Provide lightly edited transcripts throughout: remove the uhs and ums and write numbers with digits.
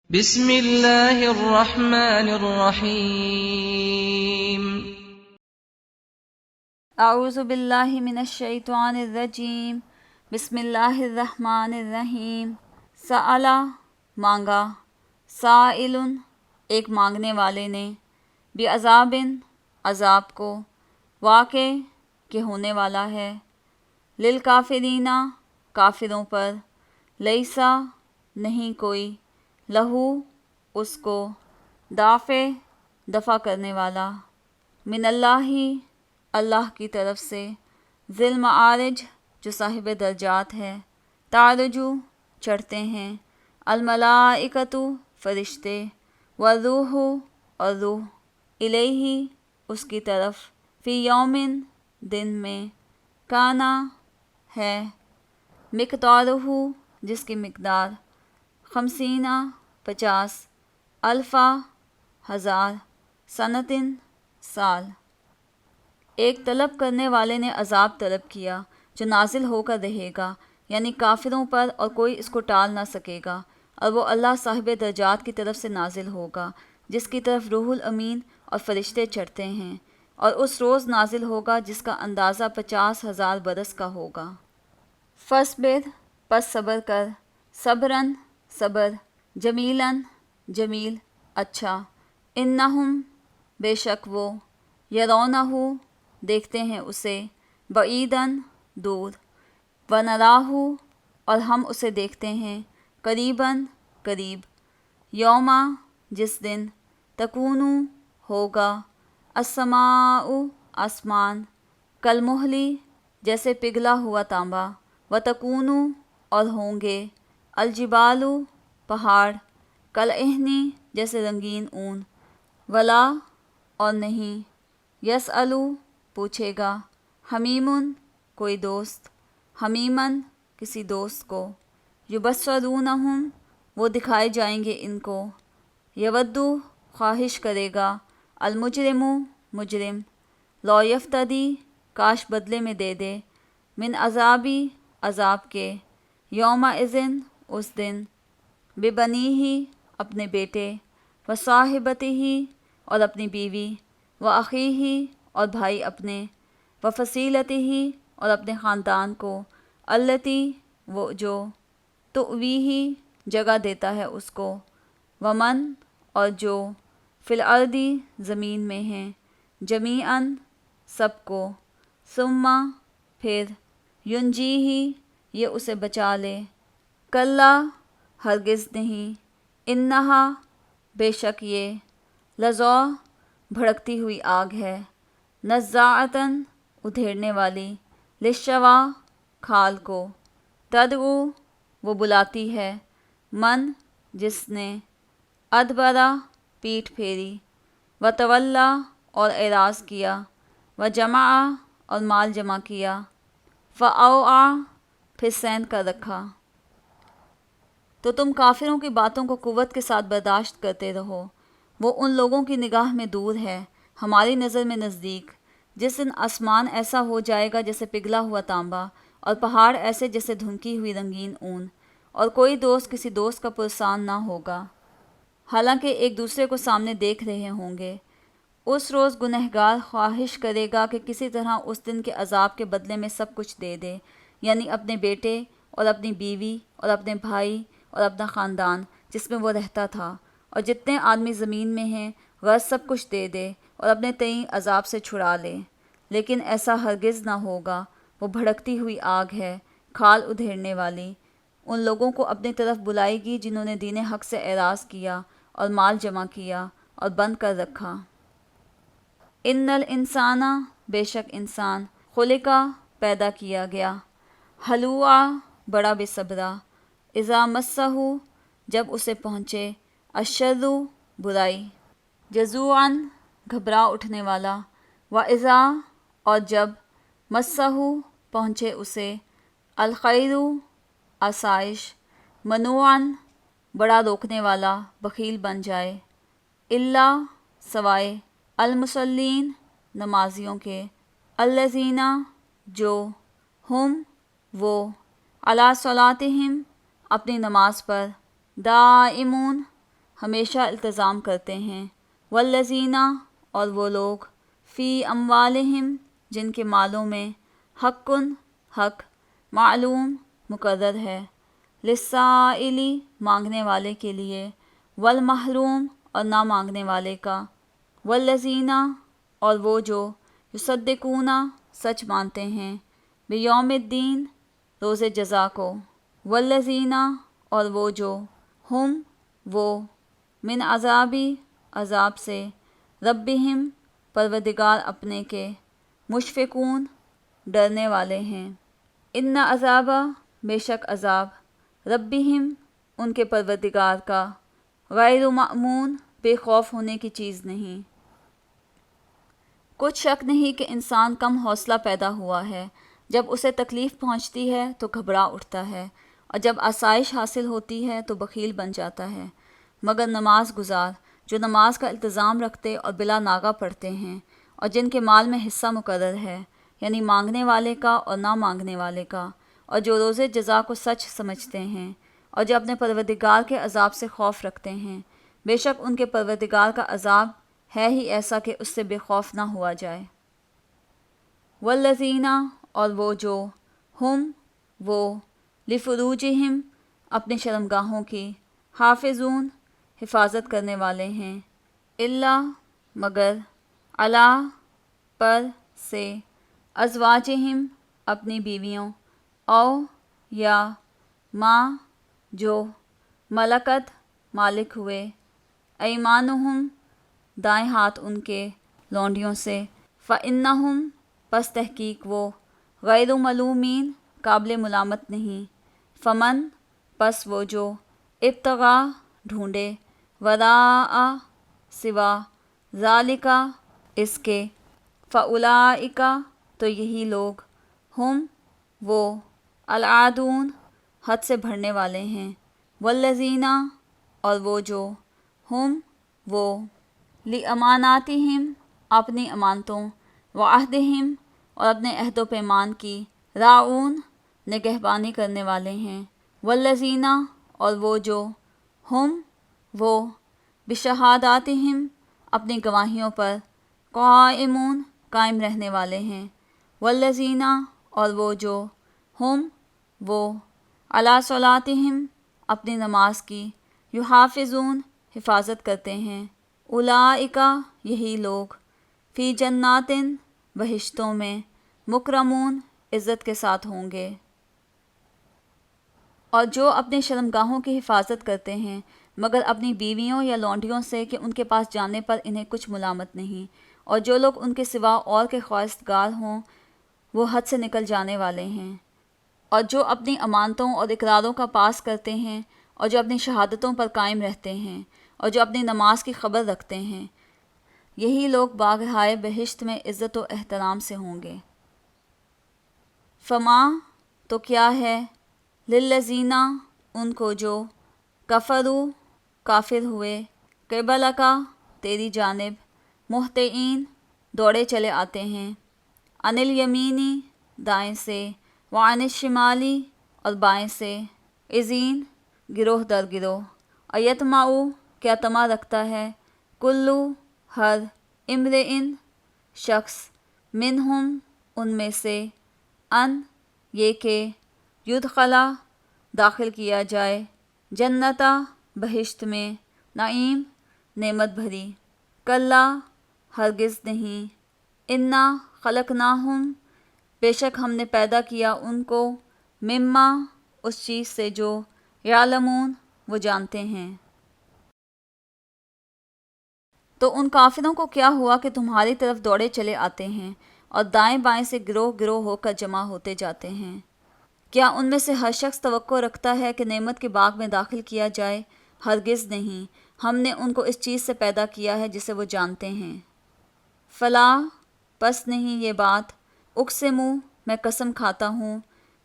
بسم اللہ الرحمن الرحیم۔ اعوذ باللہ من الشیطان الرجیم، بسم اللہ الرحمن الرحیم۔ سألا مانگا، سائل ایک مانگنے والے نے، بعذاب عذاب کو، واقع کہ ہونے والا ہے، للکافرین کافروں پر، لیسا نہیں کوئی، لہو اس کو، دافع دفع کرنے والا، من اللہ اللہ کی طرف سے، ذی المعارج جو صاحب درجات ہے، تعرجو چڑھتے ہیں، الملائکۃ فرشتے، والروح اور روح، الیہ اس کی طرف، فی یومن دن میں، کانا ہے، مقدارہ جس کی مقدار، خمسینہ 50، الفا ہزار، سنتن سال۔ ایک طلب کرنے والے نے عذاب طلب کیا جو نازل ہو کر رہے گا، یعنی کافروں پر، اور کوئی اس کو ٹال نہ سکے گا، اور وہ اللہ صاحب درجات کی طرف سے نازل ہوگا، جس کی طرف روح الامین اور فرشتے چڑھتے ہیں، اور اس روز نازل ہوگا جس کا اندازہ 50,000 برس کا ہوگا۔ فاصبر پس صبر کر، صبراً صبر، جمیلاً جمیل اچھا، انہم بے شک وہ، یرونہ دیکھتے ہیں اسے، بعیداً دور، ونراہ اور ہم اسے دیکھتے ہیں، قریباً قریب، یوما جس دن، تکون ہوگا، السماء آسمان، کالمہلی جیسے پگھلا ہوا تانبا، وتکون اور ہوں گے، الجبال پہاڑ، کالعہن جیسے رنگین اون، ولا اور نہیں، یسأل پوچھے گا، حمیم کوئی دوست، حمیماً کسی دوست کو، یبصرونہم وہ دکھائے جائیں گے ان کو، یود خواہش کرے گا، المجرم مجرم، لو یفتدی کاش بدلے میں دے دے، من عذابی عذاب کے، یومئذ اس دن، ببنیہ اپنے بیٹے، وصاحبتہ اور اپنی بیوی، واخیہ اور بھائی اپنے، وفصیلتہ اور اپنے خاندان کو، التی وہ جو، تؤویہ جگہ دیتا ہے اس کو، ومن اور جو، فی الارض زمین میں ہیں، جمیعاً سب کو، ثم پھر، ینجیہ یہ اسے بچا لے، کلا ہرگز نہیں، انہا بے شک یہ، لظی بھڑکتی ہوئی آگ ہے، نزاعۃً ادھیڑنے والی، للشوا کھال کو، تدعو وہ بلاتی ہے، من جس نے، ادبرا پیٹھ پھیری، وتولی اور اعراض کیا، وجمع اور مال جمع کیا، فاوعیٰ پھر سین کر رکھا۔ تو تم کافروں کی باتوں کو قوت کے ساتھ برداشت کرتے رہو، وہ ان لوگوں کی نگاہ میں دور ہے، ہماری نظر میں نزدیک، جس دن آسمان ایسا ہو جائے گا جیسے پگھلا ہوا تانبا، اور پہاڑ ایسے جیسے دھنکی ہوئی رنگین اون، اور کوئی دوست کسی دوست کا پرسان نہ ہوگا، حالانکہ ایک دوسرے کو سامنے دیکھ رہے ہوں گے۔ اس روز گنہگار خواہش کرے گا کہ کسی طرح اس دن کے عذاب کے بدلے میں سب کچھ دے دے، یعنی اپنے بیٹے اور اپنی بیوی اور اپنے بھائی اور اپنا خاندان جس میں وہ رہتا تھا، اور جتنے آدمی زمین میں ہیں، غرض سب کچھ دے دے اور اپنے تئیں عذاب سے چھڑا لے، لیکن ایسا ہرگز نہ ہوگا، وہ بھڑکتی ہوئی آگ ہے، کھال ادھیڑنے والی، ان لوگوں کو اپنی طرف بلائے گی جنہوں نے دین حق سے اعراض کیا اور مال جمع کیا اور بند کر رکھا۔ ان الانسان بے شک انسان، خلقا پیدا کیا گیا، ہلوعا بڑا بے صبرا، اذا مسہ جب اسے پہنچے، الشر برائی، جزوعاً گھبرا اٹھنے والا، واذا اور جب، مسہ پہنچے اسے، الخیر آسائش، منوعاً بڑا روکنے والا، بخیل بن جائے، الا سوائے، المصلین نمازیوں کے، الذین جو، ہم وہ، علی صلاتہم اپنی نماز پر، دائمون ہمیشہ التزام کرتے ہیں، والذینہ اور وہ لوگ، فی اموالہم جن کے مالوں میں، حقٌ حق، معلوم مقرر ہے، للسائلی مانگنے والے کے لیے، والمحروم اور نہ مانگنے والے کا، والذینہ اور وہ جو، یصدقون سچ مانتے ہیں، بیوم الدین روز جزا کو، والذینہ اور وہ جو، ہم وہ، من عذابی عذاب سے، ربہم پروردگار اپنے کے، مشفقون ڈرنے والے ہیں، ان عذاب بے شک عذاب، ربہم ان کے پروردگار کا، غیر مأمون بے خوف ہونے کی چیز نہیں۔ کچھ شک نہیں کہ انسان کم حوصلہ پیدا ہوا ہے، جب اسے تکلیف پہنچتی ہے تو گھبرا اٹھتا ہے، اور جب آسائش حاصل ہوتی ہے تو بخیل بن جاتا ہے، مگر نماز گزار جو نماز کا التزام رکھتے اور بلا ناغہ پڑھتے ہیں، اور جن کے مال میں حصہ مقرر ہے، یعنی مانگنے والے کا اور نہ مانگنے والے کا، اور جو روز جزا کو سچ سمجھتے ہیں، اور جو اپنے پروردگار کے عذاب سے خوف رکھتے ہیں، بے شک ان کے پروردگار کا عذاب ہے ہی ایسا کہ اس سے بے خوف نہ ہوا جائے۔ والذینہ اور وہ جو، ہم وہ، لفروجہم اپنے شرمگاہوں کی، حافظون حفاظت کرنے والے ہیں، الا مگر، علی پر سے، ازواجہم اپنی بیویوں، او یا ما جو، ملکت مالک ہوئے، ایمانہم دائیں ہاتھ ان کے، لونڈیوں سے، فإنہم پس تحقیق وہ، غیر ملومین قابل ملامت نہیں، فمن پس وہ جو، ابتغا ڈھونڈے، وراء سوا، ذالک اس کے، فاولئک تو یہی لوگ، ہم وہ، العادون حد سے بڑھنے والے ہیں، والذینہ اور وہ جو، ہم وہ، لاماناتہم اپنی امانتوں، وعہدہم اور اپنے عہد و پیمان کی، راعون نگہبانی کرنے والے ہیں، والذینہ اور وہ جو، ہم وہ، بشہاداتہم اپنی گواہیوں پر، قائمون قائم رہنے والے ہیں، والذینہ اور وہ جو، ہم وہ، علی صلاتہم اپنی نماز کی، یحافظون حفاظت کرتے ہیں، اولئک یہی لوگ، فی جنات بہشتوں میں، مکرمون عزت کے ساتھ ہوں گے۔ اور جو اپنے شرمگاہوں کی حفاظت کرتے ہیں، مگر اپنی بیویوں یا لونڈیوں سے کہ ان کے پاس جانے پر انہیں کچھ ملامت نہیں، اور جو لوگ ان کے سوا اور کے خواستگار ہوں وہ حد سے نکل جانے والے ہیں، اور جو اپنی امانتوں اور اقراروں کا پاس کرتے ہیں، اور جو اپنی شہادتوں پر قائم رہتے ہیں، اور جو اپنی نماز کی خبر رکھتے ہیں، یہی لوگ باغہائے بہشت میں عزت و احترام سے ہوں گے۔ فما تو کیا ہے، للذین ان کو جو، کفروا کافر ہوئے، قبلک تیری جانب، مہطعین دوڑے چلے آتے ہیں، عن الیمینی دائیں سے، وعن الشمالی اور بائیں سے، عزین گروہ در گروہ، ایطمع کیا طمع رکھتا ہے، کلو ہر، امرئن شخص، منہم ان میں سے، ان یہ کہ، یدخلا داخل کیا جائے، جنتا بہشت میں، نعیم نعمت بھری، کلا ہرگز نہیں، انا خلقناہم بے شک ہم نے پیدا کیا ان کو، مما اس چیز سے جو، یعلمون وہ جانتے ہیں۔ تو ان کافروں کو کیا ہوا کہ تمہاری طرف دوڑے چلے آتے ہیں، اور دائیں بائیں سے گروہ گروہ ہو کر جمع ہوتے جاتے ہیں، کیا ان میں سے ہر شخص توقع رکھتا ہے کہ نعمت کے باغ میں داخل کیا جائے؟ ہرگز نہیں، ہم نے ان کو اس چیز سے پیدا کیا ہے جسے وہ جانتے ہیں۔ فلا پس نہیں یہ بات، اقسمو میں قسم کھاتا ہوں،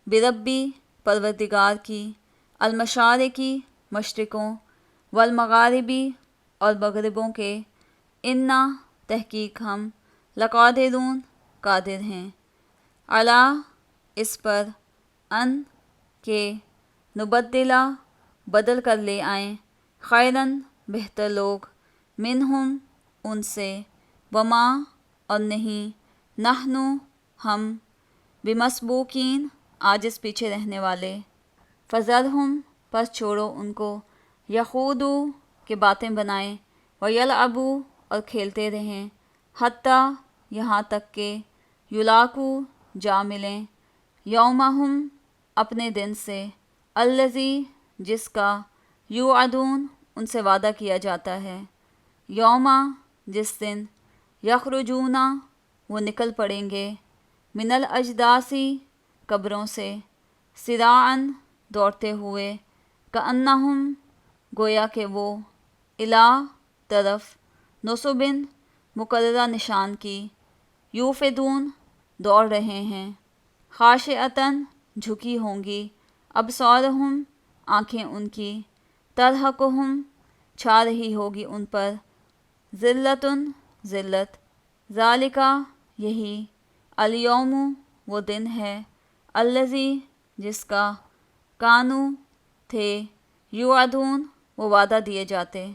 بربی پروردگار کی، المشارقی مشرقوں، والمغاربی اور مغربوں کے، انا تحقیق ہم، لقادرون قادر ہیں، علی اس پر، ان کے، نبدلا بدل کر لے آئیں، خیراً بہتر لوگ، منہم ان سے، وما اور نہیں، نحنو ہم، بمسبوقین عاجز پیچھے رہنے والے، فذرہم پس چھوڑو ان کو، یخوضوا کہ باتیں بنائیں، ویلعبوا اور کھیلتے رہیں، حتیٰ یہاں تک کہ یلاقو جا ملیں، یومہم اپنے دن سے، الذی جس کا یوعدون ان سے وعدہ کیا جاتا ہے، یوما جس دن، یخرجون وہ نکل پڑیں گے، من الاجداثی قبروں سے، سراعاً دوڑتے ہوئے، کأنہم گویا کہ وہ، الا طرف، نصبن مقررہ نشان کی، یوفدون دوڑ رہے ہیں، خاشعتاً جھکی ہوں گی، ابصارہم آنکھیں ان کی، ترہقہم چھا رہی ہوگی ان پر، ذلتن ذلت، ذالکا یہی، الیوم وہ دن ہے، الذی جس کا، کانو تھے، یوعدون وہ وعدہ دیے جاتے۔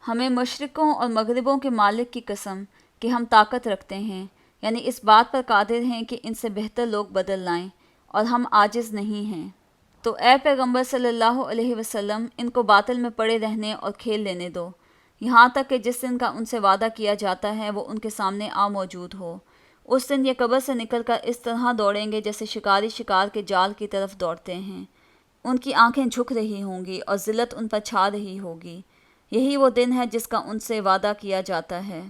ہمیں مشرقوں اور مغربوں کے مالک کی قسم کہ ہم طاقت رکھتے ہیں، یعنی اس بات پر قادر ہیں کہ ان سے بہتر لوگ بدل لائیں، اور ہم عاجز نہیں ہیں۔ تو اے پیغمبر صلی اللہ علیہ وسلم ان کو باطل میں پڑے رہنے اور کھیل لینے دو، یہاں تک کہ جس دن کا ان سے وعدہ کیا جاتا ہے وہ ان کے سامنے آ موجود ہو۔ اس دن یہ قبر سے نکل کر اس طرح دوڑیں گے جیسے شکاری شکار کے جال کی طرف دوڑتے ہیں، ان کی آنکھیں جھک رہی ہوں گی اور ذلت ان پر چھا رہی ہوگی، یہی وہ دن ہے جس کا ان سے وعدہ کیا جاتا ہے۔